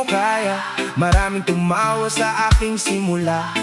mo kaya. Maraming tumawa sa aking simula,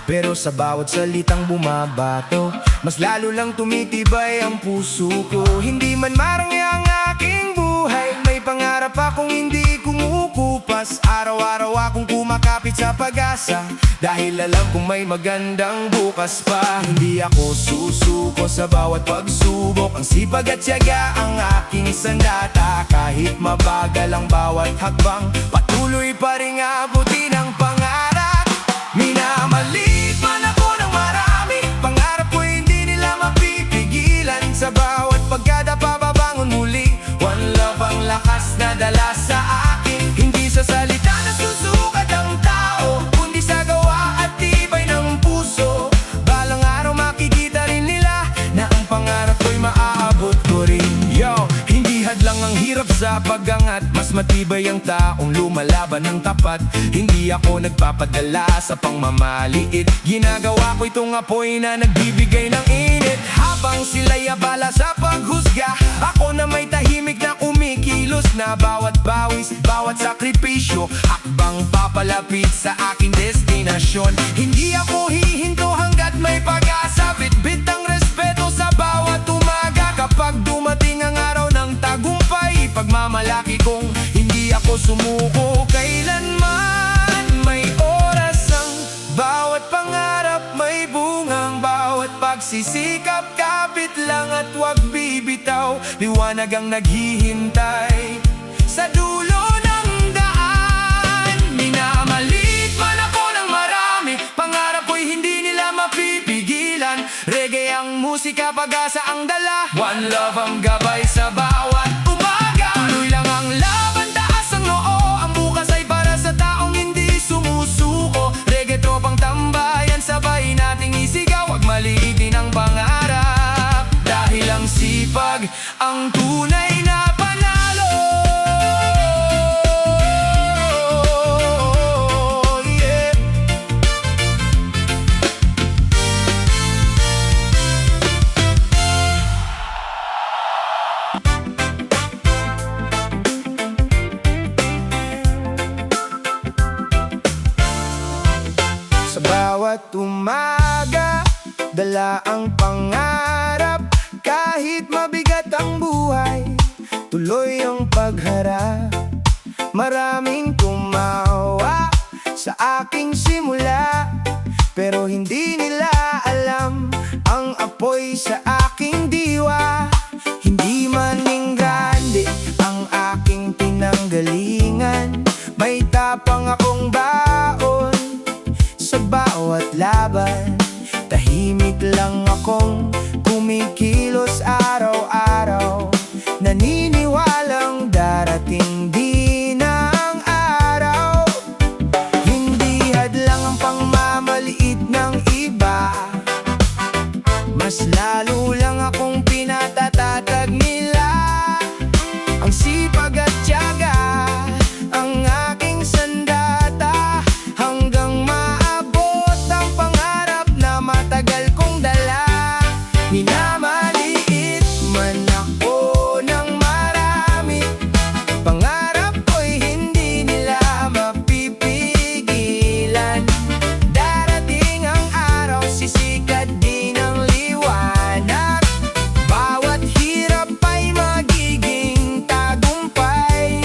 pero sa bawat salitang bumabato, mas lalo lang tumitibay ang puso ko. Hindi man marami ang aking buhay, may pangarap akong hindi kumukupas. Araw-araw akong kumakapit sa pag-asa, dahil alam kong may magandang bukas pa. Hindi ako susuko sa bawat pagsubok, ang sipag at tiyaga ang aking sandata. Kahit mabagal ang bawat hakbang, patuloy pa rin abutin ang pangarap. Minamaliit man ako ng marami, pangarap ko hindi nila mapipigilan. Sa bawat pagkadapa babangon muli, one love ang lakas na dala sa akin. Hindi sa salita na susukat ang tao, kundi sa gawa at tibay ng puso. Balang araw makikita rin nila na ang pangarap ko'y maaabot ko rin. Yo, hindi hadlang ang hirap sa pag-angat, mas matibay ang taong lumalaban ng tapat. Hindi ako nagpapadala sa pangmamaliit, ginagawa ko itong apoy na nagbibigay ng init. Habang sila'y abala sa paghusga, ako na may tahimik na kumikilos, na bawat bawis, bawat sakripisyo, hakbang papalapit sa aking destinasyon. Hindi ako hihinto hanggat may pag-asa, bitbit ang respeto sa bawat umaga. Kapag dumating ang araw ng tagumpay, pagmamalaki kong hindi ako sumuko kailanman. May oras ang bawat pangarap, may bungang bawat pagsisikap. Kapit lang at wag bibitaw, liwanag ang naghihintay sa dulo ng daan. Minamaliit man ako ng marami, pangarap ko'y hindi nila mapipigilan. Reggae ang musika, pag-asa ang dala, one love ang gabay sa bawat umaga. Tuloy lang ang laban, taas ang noo, ang bukas ay para sa taong hindi sumusuko. Reggae tropang tambayan, sabay nating isigaw, wag maliitin ang pangarap, dahil ang sipag ang tunay na panalo. Yeah. Sa bawat umaga, dala ang pangarap. Kahit mabigat ang buhay, tuloy ang pagharap. Maraming tumawa sa aking simula, pero hindi nila alam ang apoy sa aking diwa. Hindi maning grande ang aking pinanggalingan, may tapang akong baon sa bawat laban. Tahimik lang akong kumikilos araw-araw, naniniwalang darating din ang araw. Hindi hadlang ang pangmamaliit ng iba, mas lalo lang akong pinatatatag nila. Ang sipag at tiyaga ang aking sandata, hanggang maabot ang pangarap na matagal kong dala. Minamaliit man ako ng marami, pangarap ko'y hindi nila mapipigilan. Darating ang araw, sisikat din ang liwanag, bawat hirap ay magiging tagumpay.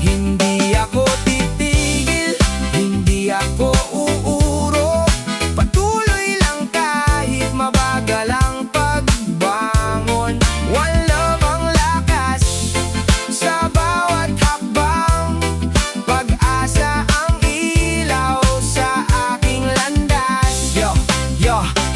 Hindi ako titigil, hindi ako uurok, patuloy lang kahit mabagal ang pagbangon. One love ang lakas sa bawat hakbang, pag-asa ang ilaw sa aking landas. Yo,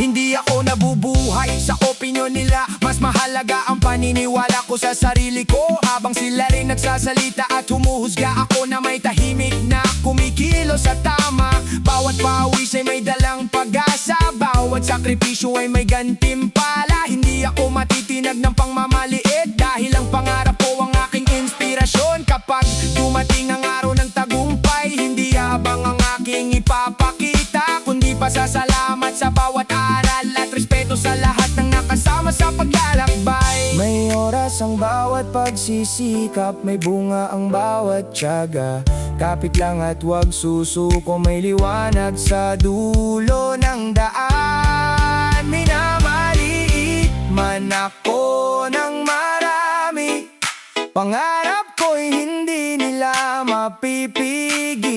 hindi ako nabubuhay sa opinyon nila, mas mahalaga ang paniniwala ko sa sarili ko. Habang sila rin nagsasalita at humuhusga, ako na may tahimik na kumikilos sa tama. Bawat pawis ay may dalang pag-asa, bawat sakripisyo ay may gantimpala. Hindi ako matitinag ng pangmamaliit, dahil ang pangarap ko ang aking inspirasyon. Kapag dumating ang araw ng tagumpay, hindi habang ang aking ipapakita, kundi pasasalamat sa bawat aral at respeto sa lahat ng nakasama sa paglalakbay. May oras ang bawat pagsisikap, may bunga ang bawat tiyaga. Kapit lang at wag susuko, may liwanag sa dulo ng daan. Minamaliit man ako ng marami, pangarap ko'y hindi nila mapipigilan.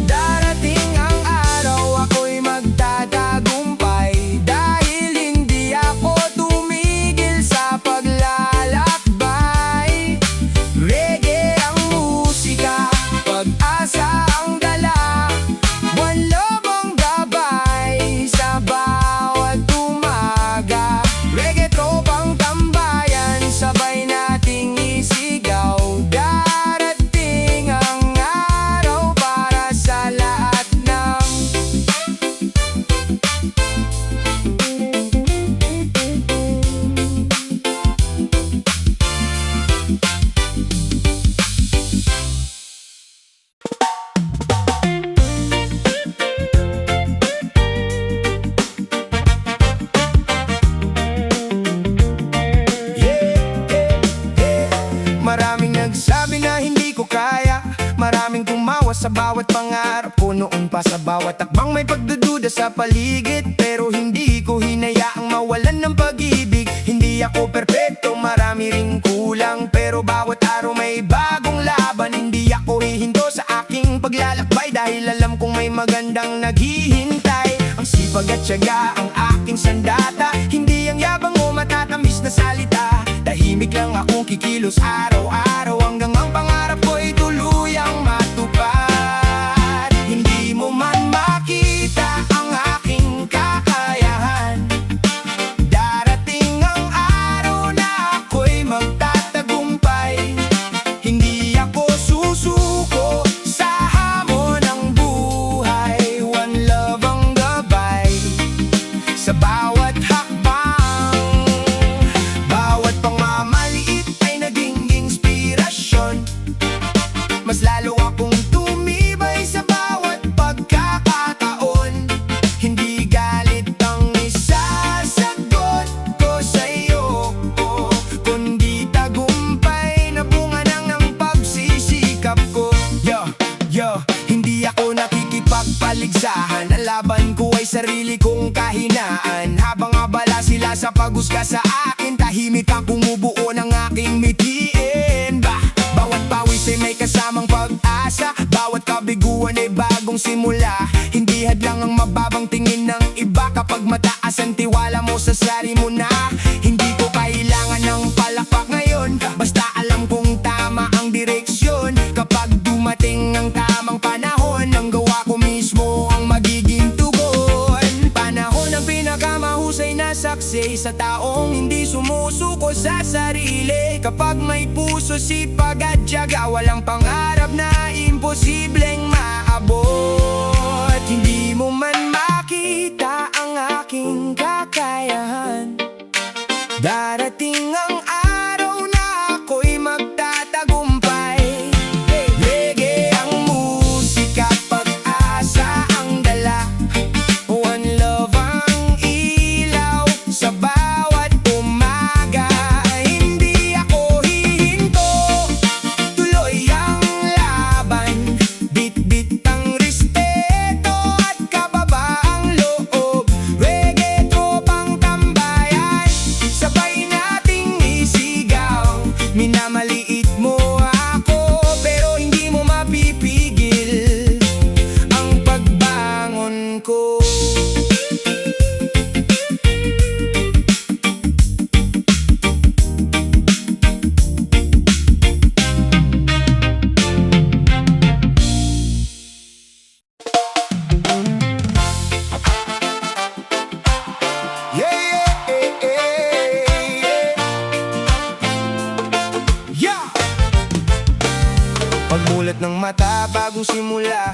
Darating ang araw, ako'y magtatagumpay, dahil hindi ako tumigil sa paglalakbay. Reggae ang musika, pag-asa ang dala, one love ang gabay sa bawat umaga. Reggae tropang tambayan, sabay nating isigaw. Darating ang araw para sa lahat ng Maraming nagsabi na hindi ko kaya, maraming tumawa sa bawat pangarap ko. Noon pa sa bawat takbang may pagdududa sa paligid, pero hindi ko hinayaang mawalan ng pag-ibig. Hindi ako perpekto, marami ring kulang, pero bawat araw may bagong laban. Hindi ako hihinto sa aking paglalakbay, dahil alam kong may magandang naghihintay. Ang sipag at tiyaga ang aking sandata, hindi ang yabang o matatamis na salita. Tahimik lang akong kikilos araw-araw, hanggang ang pangarap ko'y tuluyang matupad. Hindi mo man makita ang aking kakayahan, darating ang araw na ako'y magtatagumpay. Hindi ako susuko sa hamon ng buhay, one love ang gabay sa bawat hakbang. Bawat pangmamaliit ay naging inspirasyon, mas lalo akong tumibay sa bawat pagkakataon. Hindi galit ang isasagot ko sa'yo, kundi tagumpay na bunga ng pagsisikap ko. Hindi ako nakikipagpaligsahan, ang laban ko ay sarili kong kahinaan. Habang abala sila sa paghusga sa akin, tahimik ang bumubuo ng aking mitiin. Bawat pawis ay may kasamang pag-asa, bawat kabiguan ay bagong simula. Hindi hadlang ang mababang tingin ng iba, kapag mataas ang tiwala mo sa sarili mo na. Hindi ko kailangan ng palakpak ngayon, basta alam kong tama ang direksyon. Kapag dumating ang tamang panahon, ang gawa ko mismo ang magiging tugon. Panahon ang pinakamahusay na saksi sa taong hindi sumusuko sa sarili. Kapag may puso, sipag at tiyaga, walang pangarap na imposibleng maabot. Hindi mo man makita ang aking kakayahan, darating ang araw na ako'y magtatagumpay. Reggae ang musika, pag-asa ang dala, one love ang ilaw sa bawat umaga. Hindi ako hihinto, tuloy ang laban, bit-bit ang respeto at kababaang loob. Reggae tropang tambayan, sabay nating isigaw. Minamaliit mo ako, pero hindi mo mapipigil ang pagbangon ko. Pagmulat ng mata, bagong simula,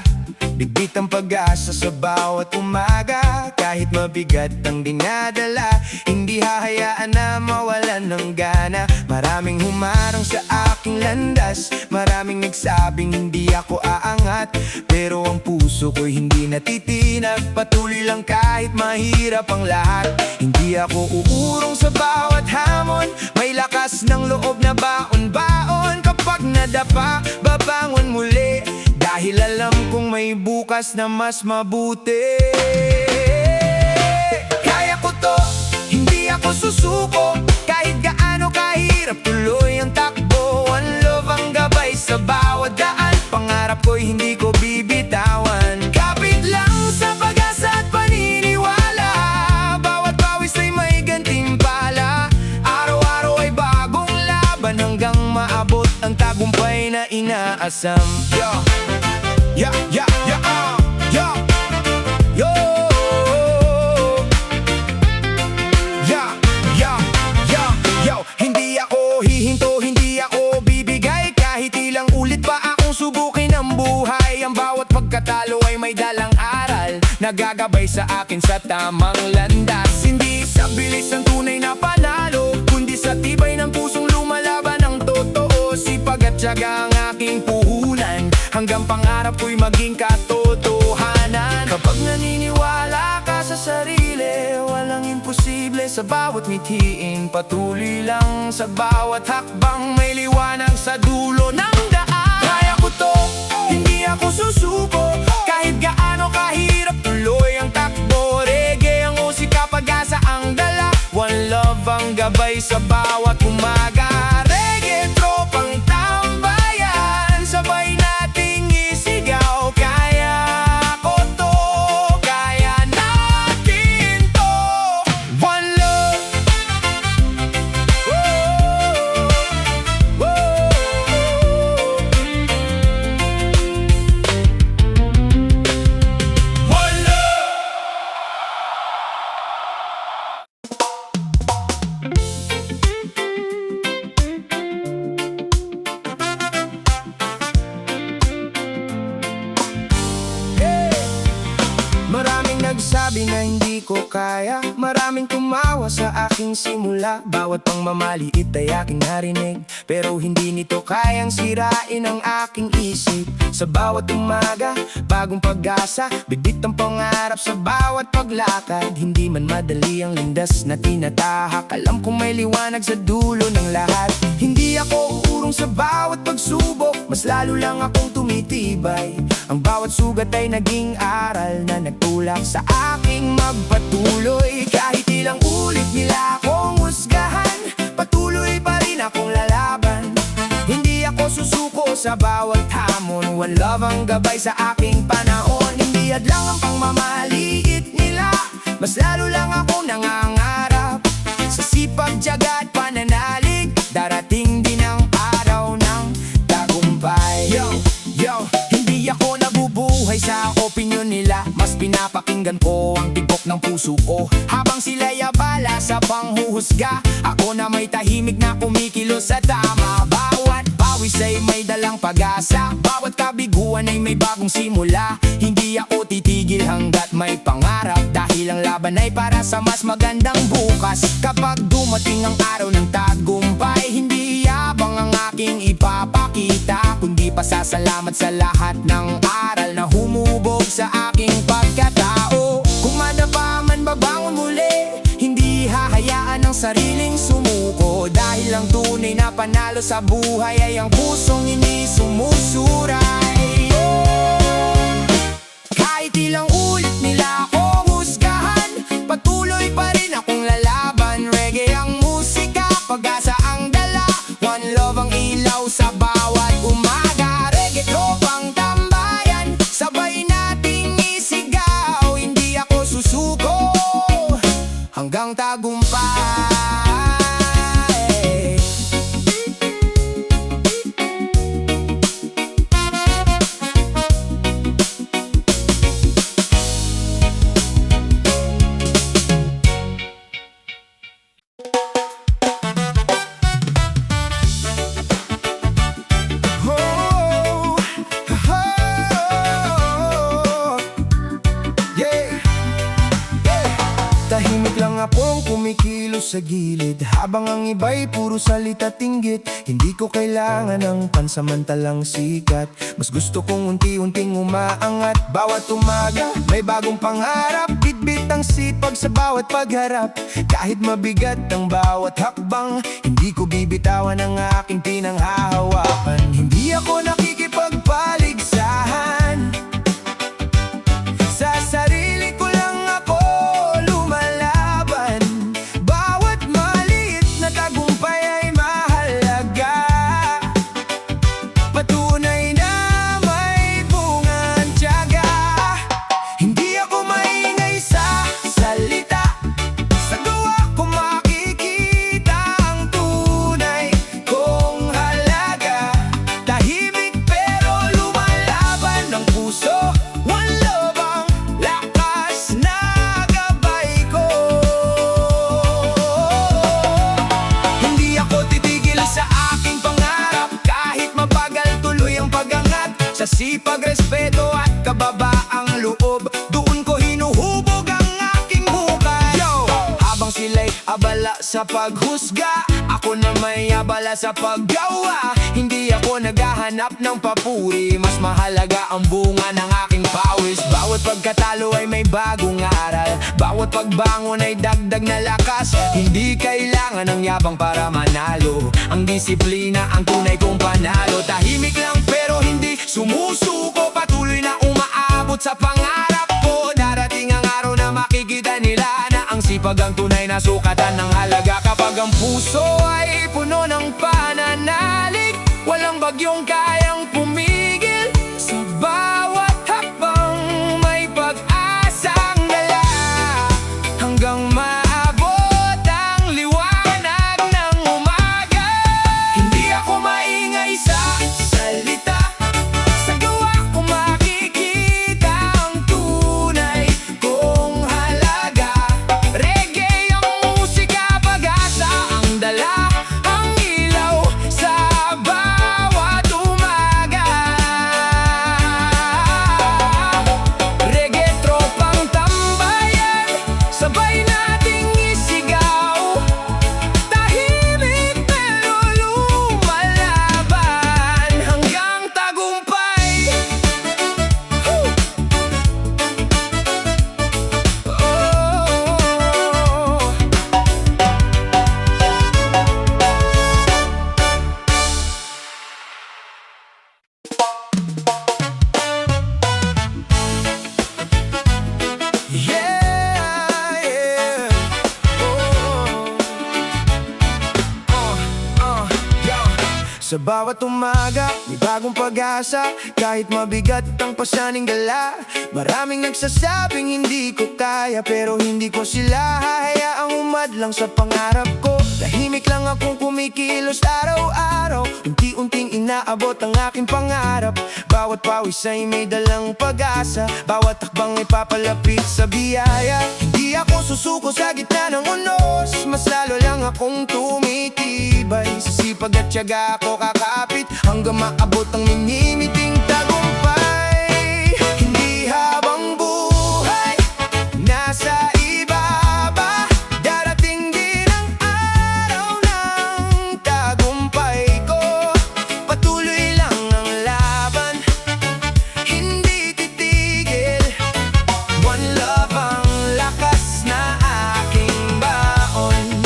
bigbit ang pag-asa sa bawat umaga. Kahit mabigat ang dinadala, hindi hahayaan na mawalan ng gana. Maraming humarang sa aking landas, maraming nagsabing hindi ako aangat, pero ang puso ko'y hindi natitinag. Patuloy lang kahit mahirap ang lahat. Hindi ako uurong sa bawat hamon, may lakas ng loob na baon-baon. Kapag nadapa, babangon muli. Dahil alam kong may bukas na mas mabuti. Kaya ko to, hindi ako susuko. Kahit gaano kahirap, tuloy ang takbo. One love ang gabay sa bawat daan. Pangarap ko'y hindi ko bibitawan. Kapit lang sa pag-asa at paniniwala. Bawat pawis ay may gantimpala. Araw-araw ay bagong laban hanggang maabot ang tagumpay na inaasam. Yo, yo, yo, yo, yo, yo. Yo, yo, yo, yo. Hindi ako hihinto, hindi ako bibigay. Kahit ilang ulit pa akong subukin ang buhay. Ang bawat pagkatalo ay may dalang aral. Nagagabay sa akin sa tamang landas. Hindi sa bilis ang tunay na panalo, kundi sa tibay ng pusong lumalaban ng totoo. Sipag at tiyaga ang aking puhunan, hanggang pangarap ko'y maging katotohanan. Kapag naniniwala ka sa sarili, walang imposible sa bawat mithiin. Patuloy lang sa bawat hakbang, may liwanag sa dulo ng daan. Kaya ko to, hindi ako susuko. Kahit gaano kahirap, tuloy ang takbo. Reggae ang musika, pag-asa ang dala. One love ang gabay sa bawat umaga. Reggae, tropang tambayan, sabay nating isigaw. Kaya ko to, kaya natin to. One love. Whoa, whoa. One love. Maraming nagsabi na hindi ko kaya, maraming tumawa sa aking simula. Bawat pangmamaliit ay aking narinig, pero hindi nito kayang sirain ang aking isip. Sa bawat umaga, bagong pag-asa, bibit ang pangarap sa bawat paglakad. Hindi man madali ang lindas na tinatahak, alam kong may liwanag sa dulo ng lahat. Hindi ako uurong sa bawat pagsubok, mas lalo lang akong tumitibay. Ang bawat sugat ay naging aral na nagtulak sa aking magpatuloy. Kahit ilang ulit nila akong husgahan, patuloy pa rin akong lalaban. Hindi ako susuko sa bawat hamon, one love ang gabay sa aking panahon. Hindi hadlang ang pangmamaliit nila, mas lalo lang ako nangangarap. Sa sipag, tiyaga at pananalig, darating din ang araw ng tagumpay. Yo, yo, hindi ako nabubuhay sa opinyon nila, mas pinapakinggan ko ang tibok ng puso ko. Habang sila'y abala sa panghuhusga, ako na may tahimik na kumikilos sa tama. Bawat pawis ay may dalang pag-asa, bawat kabiguan ay may bagong simula. Hindi ako titigil hanggat may pangarap, dahil ang laban ay para sa mas magandang bukas. Kapag dumating ang araw ng tagumpay, hindi yabang ang aking ipapakita, kundi pasasalamat sa lahat ng aral na humubog sa aking pagkatao. Kung madapa man babangon muli, hindi hahayaan ang sariling sumuko. Dahil ang tunay na panalo sa buhay ay ang pusong hindi sumusuray. Kahit ilang ulit nila akong husgahan, patuloy pa rin akong lalaban. Reggae ang musika, pag-asa ang dala. One love ang ilaw sa bawat umaga. Reggae, tropang tambayan, sabay nating isigaw. Hindi ako susuko hanggang tagumpay. Tahimik lang akong kumikilos sa gilid, habang ang iba'y puro salita tinggit. Hindi ko kailangan ng pansamantalang sikat, mas gusto kong unti-unting umaangat. Bawat umaga may bagong pangarap, bitbit ang sipag sa bawat pagharap. Kahit mabigat ang bawat hakbang, hindi ko bibitawan ang aking pinanghahawakan. Hindi ako nakikipagpaligsahan, pagrespeto at kababaang loob. Doon ko hinuhubog ang aking hukay. Yo! Habang sila'y abala sa paghusga, ako na may abala sa paggawa. Hindi ako naghahanap ng papuri, mas mahalaga ang bunga ng aking pawis. Bawat pagkatalo ay may bagong aral, bawat pagbangon ay dagdag na lakas. Hindi kailangan ng yabang para manalo, ang disiplina ang tunay kong panalo. Tahimik lang pero hindi sumusuko, patuloy na umaabot sa pangarap ko. Darating ang araw na makikita nila na ang sipag ang tunay na sukatan ng halaga. Kapag ang puso ay puno ng pananalig, walang bagyong kayang pumigil. Sa bawat hakbang may pag-asang dala, hanggang maabot ang liwanag ng umaga. Hindi ako maingay sa salita, sa gawa ko makikita ang tunay kong halaga. Reggae ang musika, pag-asa ang dala, ang ilaw sa bawat umaga. Reggae tropang tambayan, sabay nating isigaw. Tahimik pero lumalaban hanggang tagumpay. Oh. Yeah, yeah. Yo. Sa bawat umaga, may bagong pag-asa. Kahit mabigat ang pasaning dala, maraming nagsasabing hindi ko kaya, pero hindi ko sila hahayaang umadlang sa pangarap ko. Tahimik lang akong kumikilos araw-araw, unti-unting inaabot ang aking pangarap. Bawat pawis ay may dalang pag-asa, bawat takbang ay papalapit sa biyaya. Hindi ako susuko sa gitna ng unos, mas lalo lang akong tumitibay. Sa sipag at tiyaga ako kakapit, hanggang maabot ang minimiting tagumpay. Hindi habang buhay nasa ibaba, darating din ang araw ng tagumpay ko. Patuloy lang ang laban, hindi titigil. One love ang lakas na aking baon.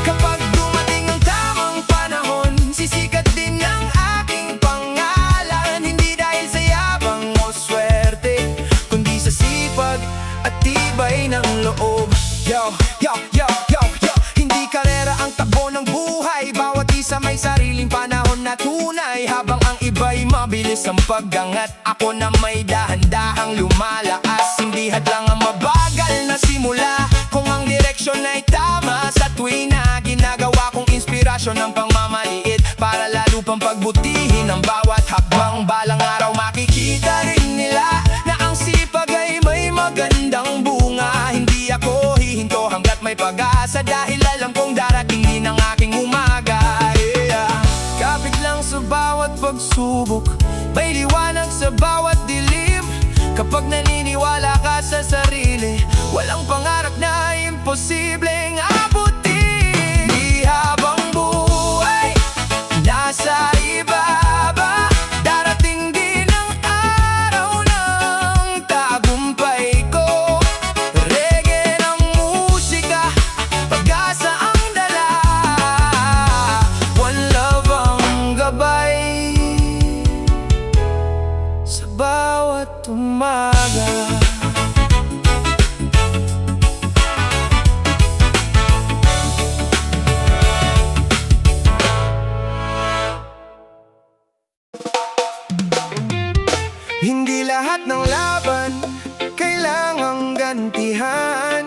Kapag dumating ang tamang panahon, sisikat din ang aking pangalan. Hindi dahil sa yabang o swerte, kundi sa sipag at tibay ng loob. Yo, yo, yo, yo, yo. Hindi karera ang takbo ng buhay, bawat isa may sariling panahon na tunay. Habang ang iba'y mabilis ang pag-angat, ako na may dahan-dahang lumalakas. Hindi hadlang ang mabagal na simula, kung ang direksyon ay tama. Sa tuwing na ginagawa kong inspirasyon ng pangmamaliit, para lalo pang pagbutihin ang bawat hakbang. Balang araw makikita rin nila na ang sipag ay may magandang bunga. Hindi ako hihinto hanggat may pag-asa, dahil alam kong darating din ang aking umaga. Yeah. Kapit lang sa bawat pagsubok, may liwanag sa bawat dilim. Kapag naniniwala ka sa sarili, walang pangarap na imposibleng abutin. Di habang buhay nasa ibaba, darating din ang araw ng tagumpay ko. Reggae ng musika, pag-asa ang dala, one love ang gabay sa bawat umaga. Hindi lahat ng laban kailangang gantihan.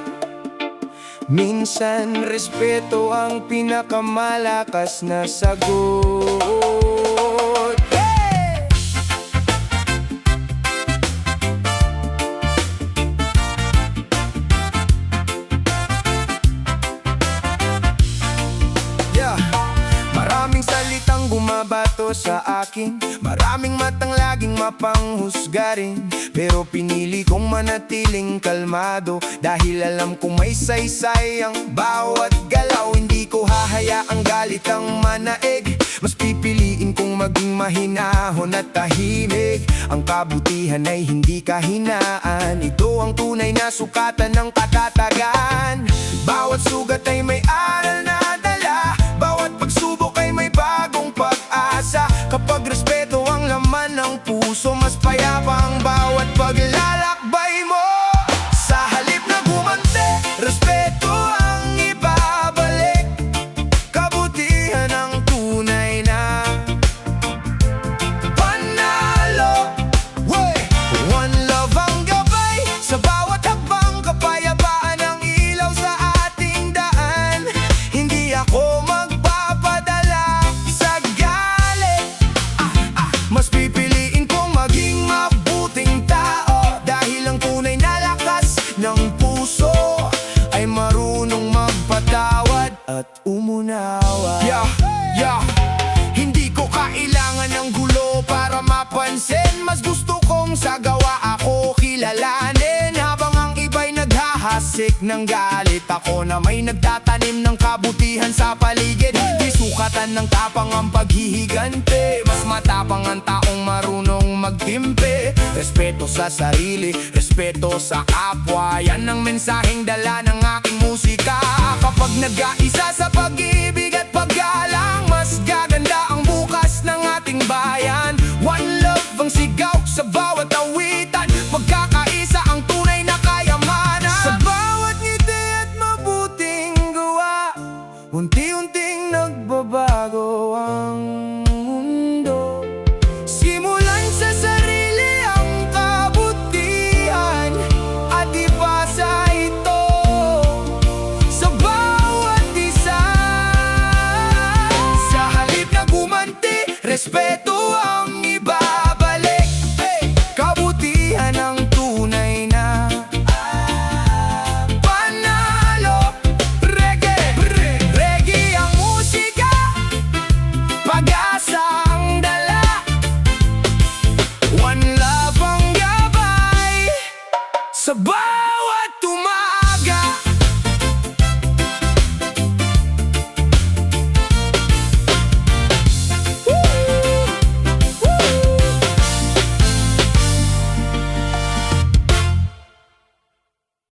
Minsan respeto ang pinakamalakas na sagot. Hey! Yeah. Maraming salitang bumabato sa akin, maraming matang laging mapanghusga rin, pero pinili kong manatiling kalmado, dahil alam kong may saysay ang bawat galaw. Hindi ko hahayaang galit ang manaig, mas pipiliin kong maging mahinahon at tahimik. Ang kabutihan ay hindi kahinaan, ito ang tunay na sukatan ng katatagan. Bawat sugat ay may aral na dala, bawat pagsubok ay may bagong pag-asa. Kapag respeto ang laman ng puso, mas payapa ang bawat paglalakbay mo. Sa halip na gumanti, respeto ang ibabalik, kabutihan ang tunay na panalo. One love ang gabay sa bawat hakbang, kapayapaan ang ilaw sa ating daan. Hindi ako magpapadala sa galit, mas pipiliin kong maging mabuting tao, dahil ang tunay na lakas ng puso ay marunong magpatawad at umunawa. Hindi ko kailangan ng gulo para mapansin, mas gusto kong sa gawa ako kilalanin. Habang ang iba'y naghahasik ng galit, ako na may nagtatanim ng kabutihan sa paligid. Di sukatan ng tapang ang paghihigante, mas matapang ang taong marunong magtimpe. Respeto sa sarili, respeto sa kapwa, yan ang mensaheng dala ng aking musika. Kapag nag-aisa sa pag-ibig at paggalang, mas gaganda ang bukas ng ating bayan. One love ang sigaw sa bawat awitan, magkakaisa ang tunay na kayamanan. Sa bawat ngiti at mabuting gawa, unti-unting nagbabago ang mundo. Simulan sa sarili ang kabutihan, at ipasa ito sa bawat isa. Sa halip na gumanti, respeto ang